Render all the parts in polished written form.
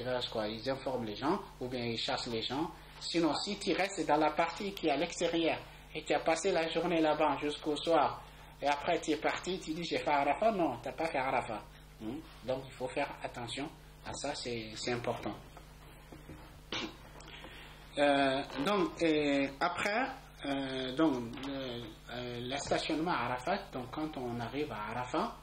diverses, quoi. Ils informent les gens, ou bien ils chassent les gens. Sinon, si tu restes dans la partie qui est à l'extérieur, et tu as passé la journée là-bas jusqu'au soir, et après tu es parti, tu dis j'ai fait Arafat, non, tu n'as pas fait Arafat. Donc il faut faire attention à ça, c'est important. Après, le stationnement à Arafat, donc quand on arrive à Arafat,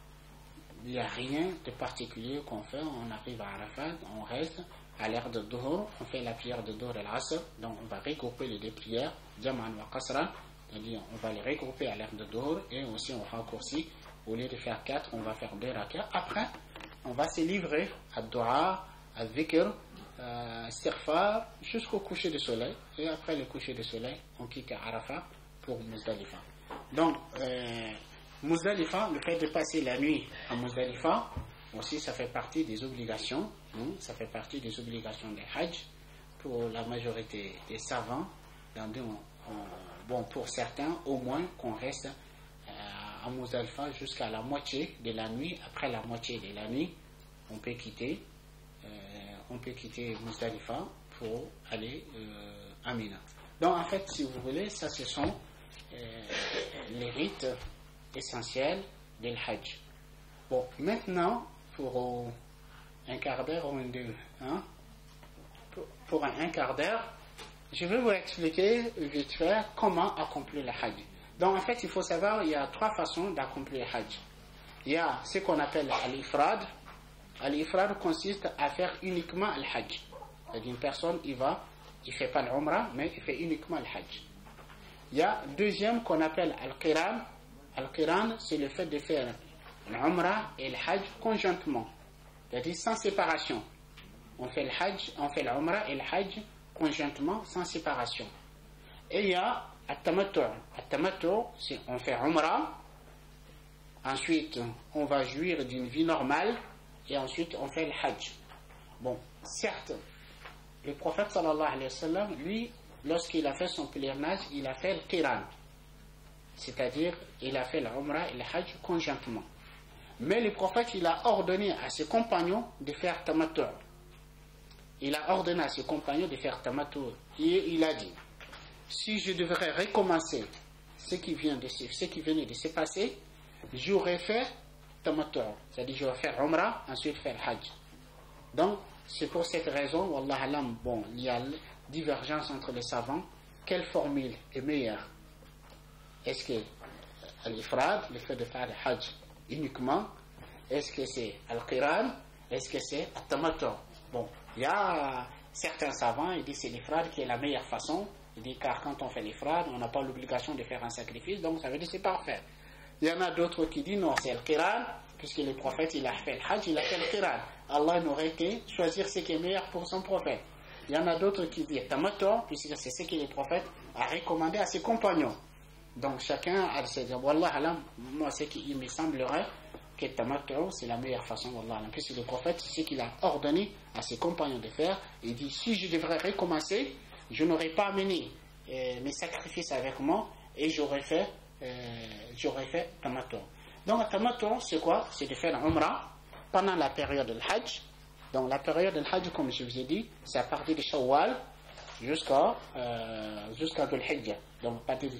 il n'y a rien de particulier qu'on fait. On arrive à Arafat, on reste à l'heure de Dhuhr, on fait la prière de Dhuhr et l'Asr, donc on va regrouper les deux prières, Jam'an wa Qasra, c'est-à-dire on va les regrouper à l'heure de Dhuhr, et aussi on raccourcit, au lieu de faire 4, on va faire 2 rak'ah. Après, on va se livrer à Dua, à Dhikr, Istighfar, jusqu'au coucher du soleil, et après le coucher du soleil, on quitte Arafat pour Muzdalifa. Donc, Muzdalifa, le fait de passer la nuit à Muzdalifa, aussi ça fait partie des obligations, ça fait partie des obligations des Hajj pour la majorité des savants. Bon, pour certains, au moins qu'on reste à Muzdalifa jusqu'à la moitié de la nuit. Après la moitié de la nuit, on peut quitter Muzdalifa pour aller à Mina. Donc en fait, si vous voulez, ça ce sont les rites essentiels du Hajj. Bon, maintenant, pour un quart d'heure ou deux, pour un quart d'heure, je vais vous expliquer vite fait comment accomplir le Hajj. Donc en fait, il faut savoir, il y a 3 façons d'accomplir le Hajj. Il y a ce qu'on appelle al-ifrad. Al-ifrad consiste à faire uniquement le Hajj. C'est-à-dire une personne, il fait pas l'umrah, mais il fait uniquement le Hajj. Il y a deuxième qu'on appelle al-qiran. Al-qiran, c'est le fait de faire l'umrah et le Hajj conjointement. C'est-à-dire sans séparation. On fait le Hajj, on fait l'umrah et le Hajj conjointement, sans séparation. Et il y a at-tamattu'. At-tamattu', c'est on fait umrah, ensuite on va jouir d'une vie normale, et ensuite on fait le Hajj. Bon, certes, le prophète sallallahu alayhi wa sallam, lui, lorsqu'il a fait son pèlerinage, il a fait le qiran. C'est-à-dire, il a fait l'umrah et le Hajj conjointement. Mais le prophète, il a ordonné à ses compagnons de faire tamattu'. Il a ordonné à ses compagnons de faire tamattu'. Et il a dit, si je devrais recommencer ce qui venait de se passer, j'aurais fait tamattu'. C'est-à-dire, je vais faire umrah, ensuite faire Hajj. Donc, c'est pour cette raison, wallah alam, bon, il y a divergence entre les savants. Quelle formule est meilleure? Est-ce que al-ifrad, le fait de faire le Hajj uniquement, est-ce que c'est al-qiran, est-ce que c'est al-tamattu'? Bon, il y a certains savants, ils disent que c'est l'ifrad qui est la meilleure façon. Ils disent car quand on fait l'ifrad, on n'a pas l'obligation de faire un sacrifice, donc ça veut dire que c'est parfait. Il y en a d'autres qui disent non, c'est al-qiran, puisque le prophète il a fait le Hajj, il a fait le qiran. Allah n'aurait qu'à choisir ce qui est meilleur pour son prophète. Il y en a d'autres qui disent tamattu', puisque c'est ce que le prophète a recommandé à ses compagnons. Donc chacun a ses dire, wallah alam, moi ce qui me semblerait que tamattu' c'est la meilleure façon, wallah alam, puisque le prophète, c'est ce qu'il a ordonné à ses compagnons de faire. Il dit, si je devrais recommencer, je n'aurais pas amené mes sacrifices avec moi, et j'aurais fait tamattu'. Donc tamattu' c'est quoi? C'est de faire l'umrah pendant la période de Hajj. Donc la période de Hajj, comme je vous ai dit, c'est à partir de Shawwal jusqu'à Dhul Hijjah. Donc à partir de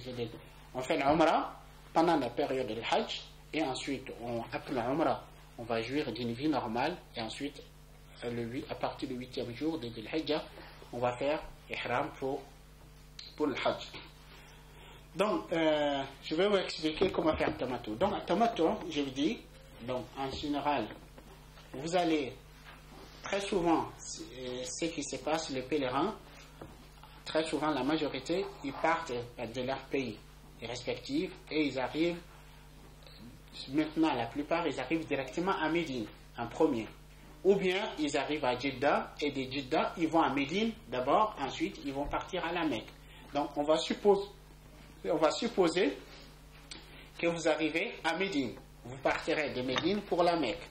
on fait l'umrah pendant la période de Hajj, et ensuite après l'umrah on va jouir d'une vie normale, et ensuite à partir du 8e jour de Dhul Hijjah on va faire ihram pour le Hajj. Donc je vais vous expliquer comment faire tamattu'. Donc tamattu', je vous dis, donc en général vous allez très souvent, ce qui se passe, les pèlerins, très souvent la majorité, ils partent de leur pays respectifs, et ils arrivent, maintenant la plupart, ils arrivent directement à Médine en premier, ou bien ils arrivent à Jeddah, et de Jeddah ils vont à Médine d'abord, ensuite ils vont partir à la Mecque. Donc on va supposer que vous arrivez à Médine, vous partirez de Médine pour la Mecque,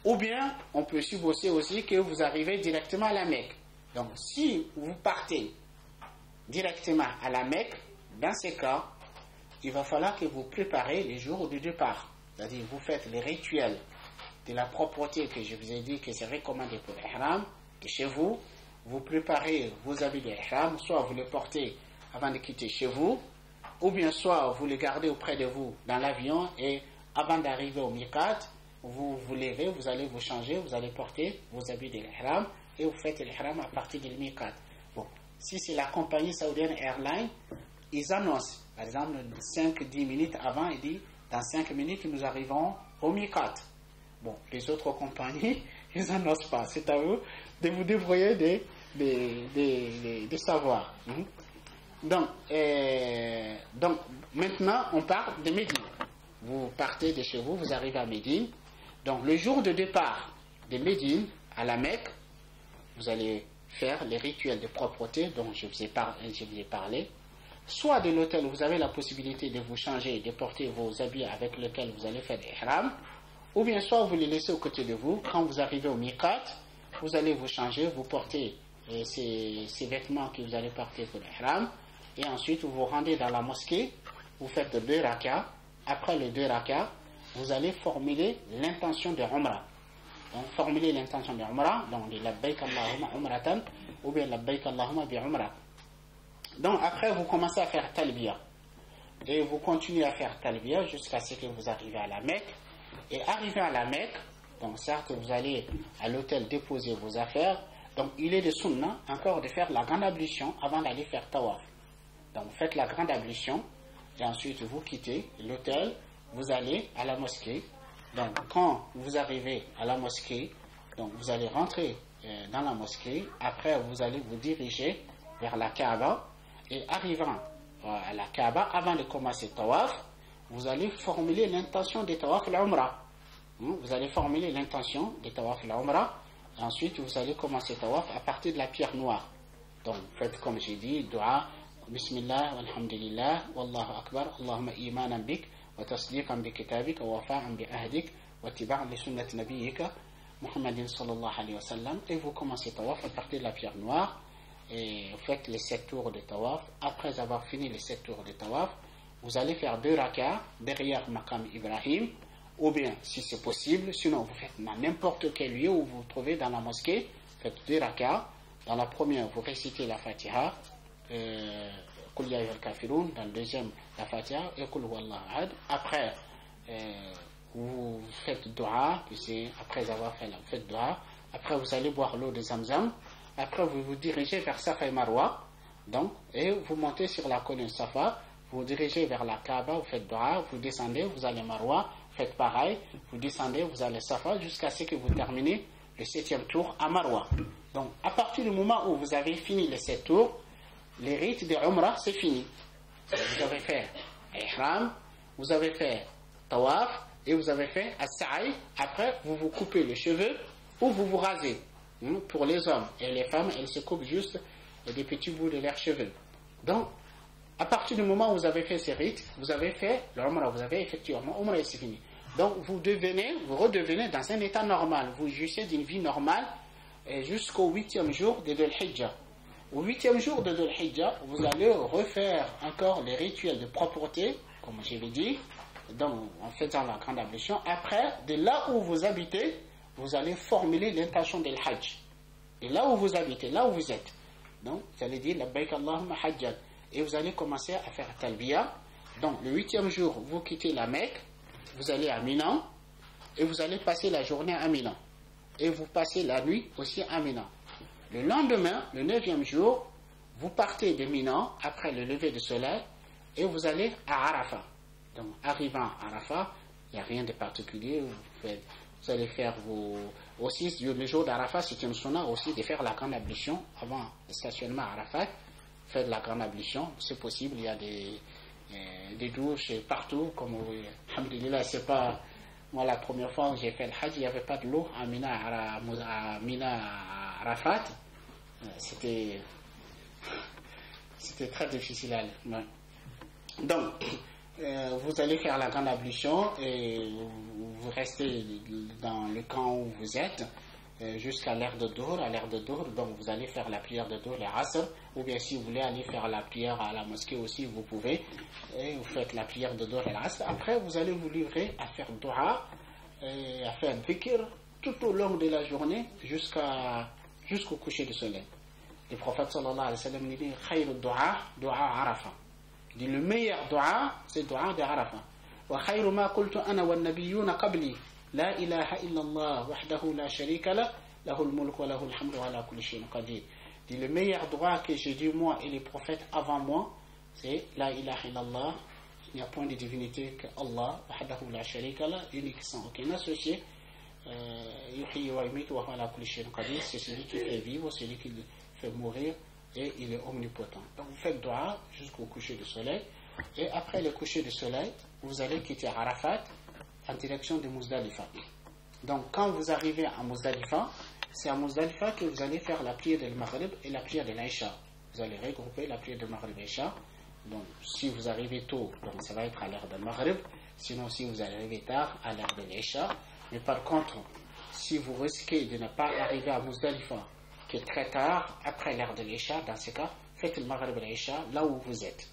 ou bien on peut supposer aussi que vous arrivez directement à la Mecque. Donc si vous partez directement à la Mecque, dans ces cas, il va falloir que vous préparez les jours de départ. C'est-à-dire vous faites les rituels de la propreté que je vous ai dit que c'est recommandé pour l'ihram, de chez vous, vous préparez vos habits d'ihram, soit vous les portez avant de quitter chez vous, ou bien soit vous les gardez auprès de vous dans l'avion et avant d'arriver au miqat, vous vous levez, vous allez vous changer, vous allez porter vos habits de l'ihram et vous faites l'ihram à partir du miqat. Bon, si c'est la compagnie saoudienne Airlines, ils annoncent, par exemple, 5-10 minutes avant, ils disent dans 5 minutes nous arrivons au miqat. Bon, les autres compagnies, ils n'annoncent pas. C'est à vous de vous débrouiller de savoir. Donc, maintenant, on part de Médine. Vous partez de chez vous, vous arrivez à Médine. Donc, le jour de départ de Médine à la Mecque, vous allez faire les rituels de propreté dont je vous ai parlé. Soit de l'hôtel, vous avez la possibilité de vous changer, de porter vos habits avec lesquels vous allez faire l'ihram, ou bien soit vous les laissez aux côtés de vous. Quand vous arrivez au miqat, vous allez vous changer, vous portez ces vêtements que vous allez porter pour l'ihram, et ensuite vous vous rendez dans la mosquée, vous faites 2 rak'ahs. Après les 2 rak'ahs, vous allez formuler l'intention de Umrah. Donc formuler l'intention de Umrah, donc labbaik Allahumma umratan, ou bien labbaik Allahumma bi Umrah. Donc après vous commencez à faire talbiya, et vous continuez à faire talbiya jusqu'à ce que vous arrivez à la Mecque. Et arrivé à la Mecque, donc certes vous allez à l'hôtel déposer vos affaires, donc il est de sunna encore de faire la grande ablution avant d'aller faire tawaf. Donc vous faites la grande ablution et ensuite vous quittez l'hôtel, vous allez à la mosquée. Donc quand vous arrivez à la mosquée, donc vous allez rentrer dans la mosquée, après vous allez vous diriger vers la Kaaba, et arrivant à la Kaaba, avant de commencer tawaf, vous allez formuler l'intention de tawaf al-umrah. Vous allez formuler l'intention de tawaf al-umrah, et ensuite vous allez commencer tawaf à partir de la pierre noire. Donc faites comme j'ai dit, dua, bismillah, walhamdulillah, wallahu akbar, allahumma imanan bik, wa tasdiqan bi kitabik, wa wafa'an bi ahdik, wa tiba'an li sunnati nabiyyika, Muhammadin sallallahu alayhi wa sallam, et vous commencez tawaf à partir de la pierre noire, et vous faites les 7 tours de tawaf. Après avoir fini les 7 tours de tawaf, vous allez faire 2 rak'ahs derrière Maqam Ibrahim, ou bien si c'est possible, sinon vous faites dans n'importe quel lieu où vous vous trouvez dans la mosquée, faites 2 rak'ahs. Dans la première, vous récitez la Fatiha, Qul ya ayyuhal kafirun, dans le deuxième, la Fatiha, et Qul huwallahu ahad. Après, vous faites dua, puis après avoir fait vous faites dua, après vous allez boire l'eau de Zamzam, après vous vous dirigez vers Safa et Marwa, donc, et vous montez sur la colline Safa, vous vous dirigez vers la Kaaba, vous faites dua, vous descendez, vous allez Marwa, faites pareil, vous descendez, vous allez Safa, jusqu'à ce que vous terminez le 7e tour à Marwa. Donc, à partir du moment où vous avez fini les 7 tours, les rites de Umrah, c'est fini. Vous avez fait Ihram, vous avez fait Tawaf, et vous avez fait As-Sa'i. Après, vous vous coupez les cheveux, ou vous vous rasez. Pour les hommes et les femmes, elles se coupent juste des petits bouts de leurs cheveux. Donc, à partir du moment où vous avez fait ces rites, vous avez fait l'Umrah, vous avez effectivement Umrah et c'est fini. Donc vous redevenez dans un état normal, vous jouissez d'une vie normale jusqu'au 8e jour de Dhul Hijjah. Au 8e jour de Dhul Hijjah, vous allez refaire encore les rituels de propreté, comme je l'ai dit, donc, en faisant la grande ablution. Après, de là où vous habitez, vous allez formuler l'intention de l'Hajj. Et là où vous habitez, là où vous êtes, donc vous allez dire labbaik Allahumma hajjan. Et vous allez commencer à faire talbiya. Donc le 8e jour, vous quittez la Mecque, vous allez à Mina, et vous allez passer la journée à Mina. Et vous passez la nuit aussi à Mina. Le lendemain, le 9e jour, vous partez de Mina après le lever du soleil, et vous allez à Arafat. Donc arrivant à Arafat, il n'y a rien de particulier, vous allez faire aussi, le jour d'Arafat, c'est une sunna aussi de faire la grande ablution avant le stationnement à Arafat. Faites la grande ablution, c'est possible, il y a des douches partout, comme alhamdulillah, c'est pas, moi la première fois que j'ai fait le Hajj, il n'y avait pas de l'eau à Mina, à Arafat, c'était très difficile à aller. Ouais. Donc, vous allez faire la grande ablution et vous restez dans le camp où vous êtes jusqu'à l'heure de Dhuhr. À l'heure de Dhuhr, donc vous allez faire la prière de Dhuhr, l'Asr, ou bien si vous voulez aller faire la prière à la mosquée aussi, vous pouvez, et vous faites la prière de Dhuhr et l'Asr. Après, vous allez vous livrer à faire dua et à faire dhikr tout au long de la journée jusqu'à jusqu'au coucher du soleil. Le prophète sallallahu alayhi wa sallam dit khayru du'a, du'a Arafa. Il dit le meilleur du'a, c'est le du'a de Arafa. Wa khayru ma qultu ana wa nabiyyuna qabli, la ilaha illallah wahdahu la sharika lah, lahul mulk wa lahul hamdu wa ala kulli shay'in qadir. Il dit le meilleur du'a que j'ai dit moi et les prophètes avant moi, c'est la ilaha illallah. Il n'y a point de divinité que Allah, wahdahu la sharika lah, unique sans aucun associé. C'est celui qui fait vivre, celui qui fait mourir, et il est omnipotent. Donc vous faites dua jusqu'au coucher du soleil, et après le coucher du soleil, vous allez quitter Arafat en direction de Muzdalifa. Donc quand vous arrivez à Muzdalifa, c'est à Muzdalifa que vous allez faire la prière de Maghrib et la prière de l'Aïcha. Vous allez regrouper la prière de Maghrib et l'Aïcha. Donc si vous arrivez tôt, donc ça va être à l'heure de Maghrib. Sinon si vous arrivez tard, à l'heure de l'Aïcha. Mais par contre, si vous risquez de ne pas arriver à Muzdalifa, qui est très tard, après l'heure de l'Isha, dans ce cas, faites le Maghrib et l'Isha là où vous êtes.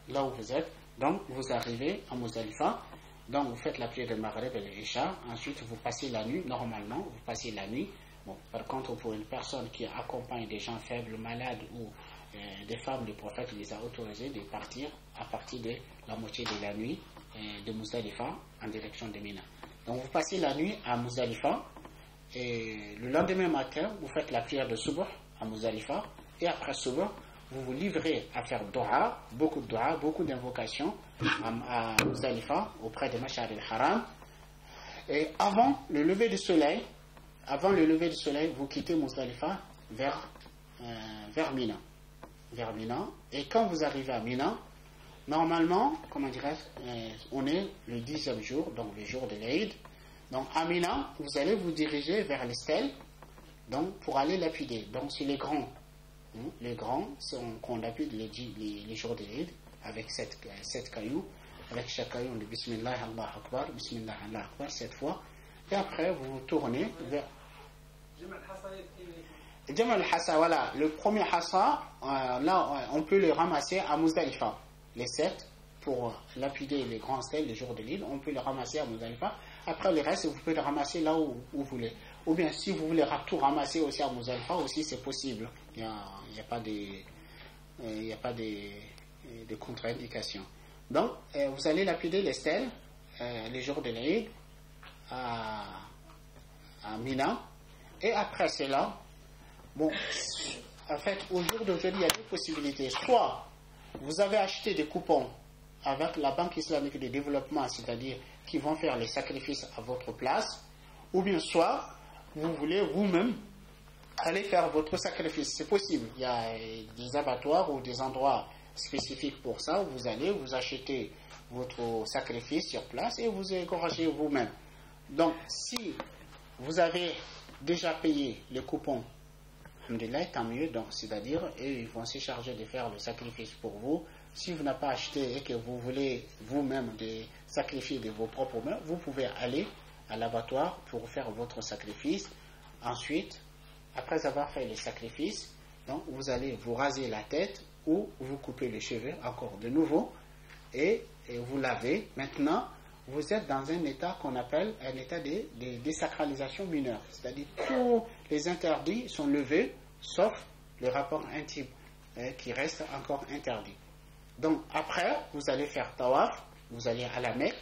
Là où vous êtes. Donc, vous arrivez à Muzdalifa, donc vous faites la prière de Maghrib et l'Isha, ensuite vous passez la nuit, normalement, vous passez la nuit. Bon, par contre, pour une personne qui accompagne des gens faibles, malades ou des femmes, le prophète les a autorisés de partir à partir de la moitié de la nuit de Muzdalifa en direction de Mina. Donc vous passez la nuit à Muzdalifa et le lendemain matin vous faites la prière de Subh à Muzdalifa et après Subh vous vous livrez à faire dua, beaucoup d'invocations à Muzdalifa auprès de Mash'ar al-Haram, et avant le lever du soleil vous quittez Muzdalifa vers Mina, et quand vous arrivez à Mina, normalement, comment dirais-je, on est le 10e jour, donc le jour de l'Aïd. Donc à Mina, vous allez vous diriger vers les stèles, donc pour aller lapider. Donc c'est les grands. Les grands, c'est qu'on lapide les jours de l'Aïd avec 7 cailloux. Avec chaque caillou, on dit Bismillah, Allah Akbar, Bismillah, Allah Akbar 7 fois. Et après, vous vous tournez vers... Jamal Hassa, voilà. Le premier Hassa, là, on peut le ramasser à Muzdalifa. Les 7 pour lapider les grands stèles les jours de l'île, on peut les ramasser à Muzdalifa. Après le reste, vous pouvez le ramasser là où vous voulez. Ou bien si vous voulez tout ramasser aussi à Muzdalifa, aussi c'est possible. Il n'y a pas de contre-indication. Donc, vous allez lapider les stèles les jours de l'Aïd à Mina. Et après cela, bon, en fait, au jour d'aujourd'hui, il y a deux possibilités. Soit vous avez acheté des coupons avec la Banque islamique de développement, c'est-à-dire qui vont faire les sacrifices à votre place, ou bien soit vous voulez vous-même aller faire votre sacrifice. C'est possible. Il y a des abattoirs ou des endroits spécifiques pour ça, où vous allez, vous achetez votre sacrifice sur place et vous égorgez vous-même. Donc, si vous avez déjà payé les coupons, alhamdoulilah, tant mieux, donc c'est-à-dire, et ils vont se charger de faire le sacrifice pour vous. Si vous n'avez pas acheté et que vous voulez vous-même sacrifier de vos propres mains, vous pouvez aller à l'abattoir pour faire votre sacrifice. Ensuite, après avoir fait le sacrifice, donc vous allez vous raser la tête ou vous couper les cheveux encore de nouveau et vous lavez. Maintenant, vous êtes dans un état qu'on appelle un état de désacralisation mineure. C'est-à-dire tous les interdits sont levés, sauf le rapport intime qui reste encore interdit. Donc après, vous allez faire tawaf, vous allez à la Mecque,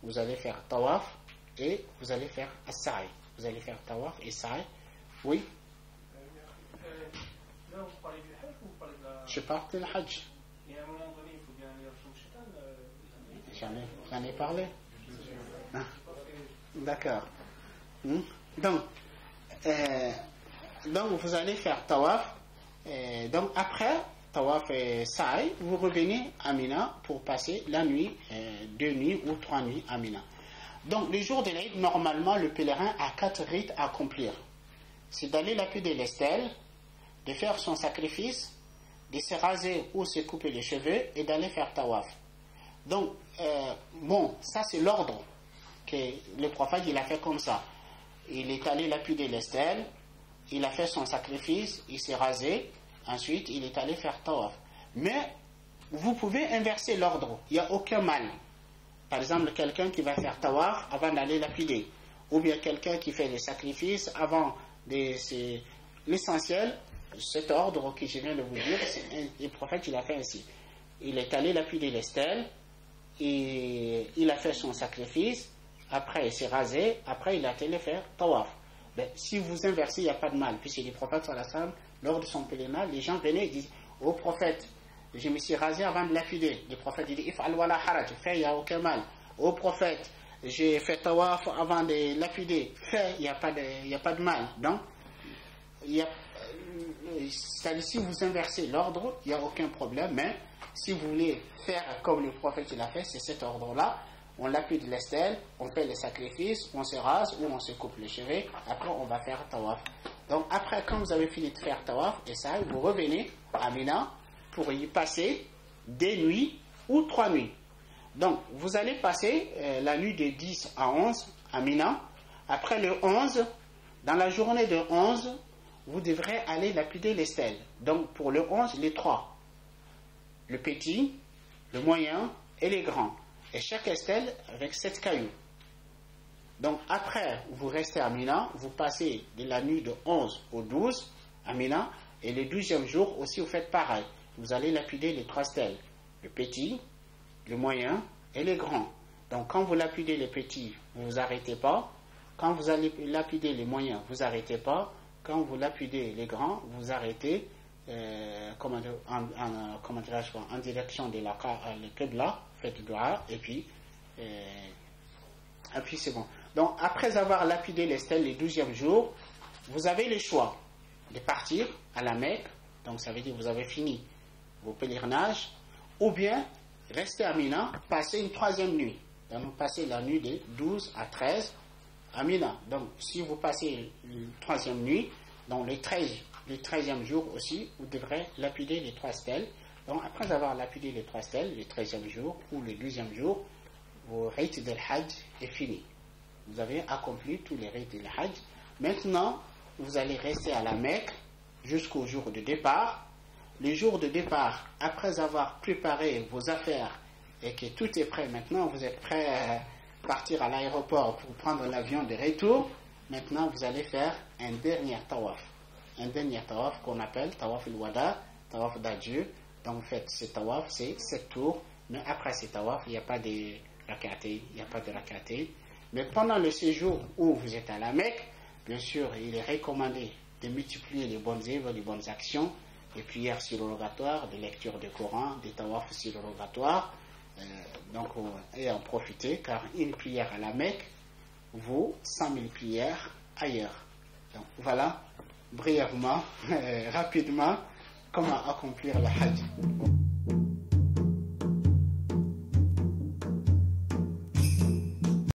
vous allez faire tawaf et vous allez faire as-sa'i. Vous allez faire tawaf et sa'i. Oui. Là, vous parlez du hajj ou vous parlez de la... Je parle de le hajj. Et à un moment donné, il faut bien aller au shaitan. J'en ai parlé. Ah. D'accord. Donc vous allez faire tawaf. Donc après tawaf et sa'i, vous revenez à Mina pour passer la nuit, 2 nuits ou 3 nuits à Mina. Donc le jour de l'Aïd, normalement le pèlerin a 4 rites à accomplir. C'est d'aller lapider les stèles, de faire son sacrifice, de se raser ou se couper les cheveux et d'aller faire tawaf. Donc, bon, ça c'est l'ordre que le prophète il a fait comme ça. Il est allé lapider les stèles, il a fait son sacrifice, il s'est rasé, ensuite il est allé faire tawaf. Mais vous pouvez inverser l'ordre, il n'y a aucun mal. Par exemple, quelqu'un qui va faire tawaf avant d'aller lapider, ou bien quelqu'un qui fait les sacrifices avant L'essentiel, cet ordre que je viens de vous dire, le prophète il a fait ainsi. Il est allé lapider les stèles, et il a fait son sacrifice, après il s'est rasé, après il a allé faire tawaf. Ben, si vous inversez, il n'y a pas de mal, puisque le prophète sallallahu alayhi wa sallam, lors de son pèlerinage, les gens venaient et disaient au prophète, je me suis rasé avant de lapider. Le prophète dit if'al wala haraj, fais, il n'y a aucun mal. Au prophète, j'ai fait tawaf avant de lapider, fais, il n'y a pas de mal. Donc, si vous inversez l'ordre, il n'y a aucun problème, mais si vous voulez faire comme le prophète il a fait, c'est cet ordre-là. On lapide les stèles, on fait les sacrifices, on se rase ou on se coupe les cheveux, après on va faire tawaf. Donc après, quand vous avez fini de faire tawaf, et ça, vous revenez à Mina pour y passer 2 nuits ou 3 nuits. Donc vous allez passer la nuit de 10 à 11 à Mina. Après le 11, dans la journée de 11, vous devrez aller lapider les stèles. Donc pour le 11, les 3. Le petit, le moyen et les grands. Et chaque stèle avec 7 cailloux. Donc après, vous restez à Mina, vous passez de la nuit de 11 au 12 à Mina, et le 12e jour aussi vous faites pareil. Vous allez lapider les 3 stèles. Le petit, le moyen et les grands. Donc quand vous lapidez les petits, vous ne vous arrêtez pas. Quand vous allez lapider les moyens, vous n'arrêtez pas. Quand vous lapidez les grands, vous arrêtez en direction de la Qibla, faites dua, et puis c'est bon. Donc après avoir lapidé les stèles le 12e jour, vous avez le choix de partir à la Mecque, donc ça veut dire que vous avez fini vos pèlerinages, ou bien rester à Mina, passer une 3e nuit. Donc vous passez la nuit de 12 à 13 à Mina. Donc si vous passez une 3e nuit, donc le 13e jour aussi, vous devrez lapider les 3 stèles. Donc après avoir lapidé les 3 stèles, le 13e jour ou le 12e jour, vos rites del Hajj est fini. Vous avez accompli tous les rites del Hajj. Maintenant, vous allez rester à la Mecque jusqu'au jour de départ. Le jour de départ, après avoir préparé vos affaires et que tout est prêt, maintenant vous êtes prêt à partir à l'aéroport pour prendre l'avion de retour. Maintenant, vous allez faire un dernier tawaf. Un dernier tawaf qu'on appelle tawaf al-wada, tawaf d'adieu. Donc, vous faites ce tawaf, c'est 7 tours. Mais après ce tawaf, il n'y a pas de rak'atayn. Mais pendant le séjour où vous êtes à la Mecque, bien sûr, il est recommandé de multiplier les bonnes œuvres, les bonnes actions, des prières surrogatoires, des lectures du Coran, des tawafs surrogatoires. Et en profiter, car une prière à la Mecque vaut 100 000 prières ailleurs. Donc voilà, brièvement, rapidement, comment accomplir le Hajj.